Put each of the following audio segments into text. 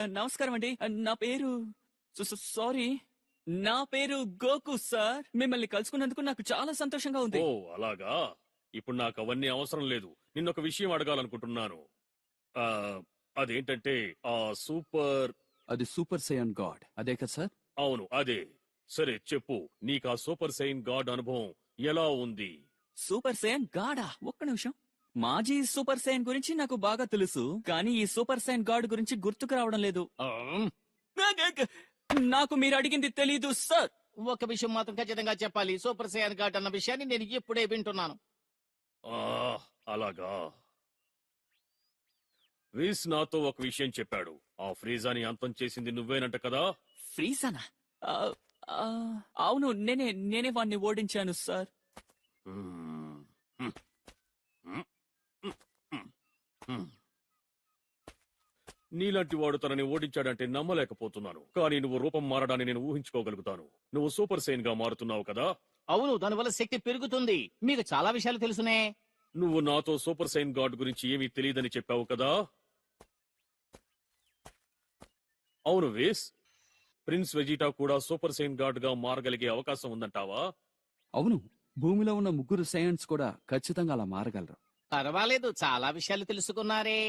నమస్కారం అండి. నా పేరు సారీ, నా పేరు గోకు సార్. మిమ్మల్ని కలుసుకున్నందుకు నాకు చాలా సంతోషంగా ఉంది. ఓ అలాగా. ఇప్పుడు నాకు అవన్నీ అవసరం లేదు. నిన్నొక విషయం అడగాలనుకుంటున్నాను. ఆ అదేంటంటే ఆ సూపర్ అది సూపర్ సైయాన్ గాడ్ అదే కదా సార్? అవును అదే. సరే చెప్పు, నీకు ఆ సూపర్ సైన్ గాడ్ అనుభవం ఎలా ఉంది? సూపర్ సైన్ గాడా? ఒక్క నిమిషం. మాజీ సూపర్ సైన్ గురించి నాకు బాగా తెలుసు, కానీ ఈ సూపర్ సైన్ గాడ్ గురించి గుర్తుకు రావడం లేదు. నాకు మీరు అడిగింది తెలీదు సార్. ఒక విషయం మాత్రం ఖచ్చితంగా చెప్పాలి. సూపర్ సైయాన్ గార్డ్ అన్న విషయాన్ని నేను ఇప్పుడే వింటున్నాను. ఆ అలాగా. వీస్ నాతో ఒక విషయం చెప్పాడు. ఆ ఫ్రీజాని అంతం చేసింది నువ్వేనంట కదా? ఫ్రీజానా? ఆ, ఆ, అవును, నేనే వాణ్ణి ఓడించాను సార్. నీలాంటి వాడు తనని ఓడించాడంటే నమ్మలేకపోతున్నాను. కానీ నువ్వు రూపం మారడాన్ని నేను ఊహించుకోగలుగుతాను. నువ్వు సూపర్ సైన్ గా మారుతున్నావు కదా? అవును, దానివల్ల శక్తి పెరుగుతుంది. మీకు చాలా విషయాలు తెలుసునే. నువ్వు నాతో సూపర్ సైన్ గాడ్ గురించి ఏమీ తెలియదని చెప్పావు కదా? అవును వేస్, ప్రిన్స్ వెజిటా కూడా సూపర్ సైన్ గాడ్ గా మారగలిగే అవకాశం ఉందంటావా? అవును, భూమిలో ఉన్న ముగ్గురు సైన్స్ కూడా ఖచ్చితంగా అలా మారగలరు. పర్వాలేదు, చాలా విషయాలు తెలుసుకున్నారే.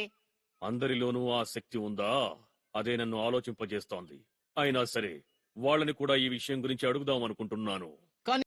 అందరిలోనూ ఆ శక్తి ఉందా? అదే నన్ను ఆలోచింపజేస్తోంది. అయినా సరే వాళ్ళని కూడా ఈ విషయం గురించి అడుగుదాం అనుకుంటున్నాను.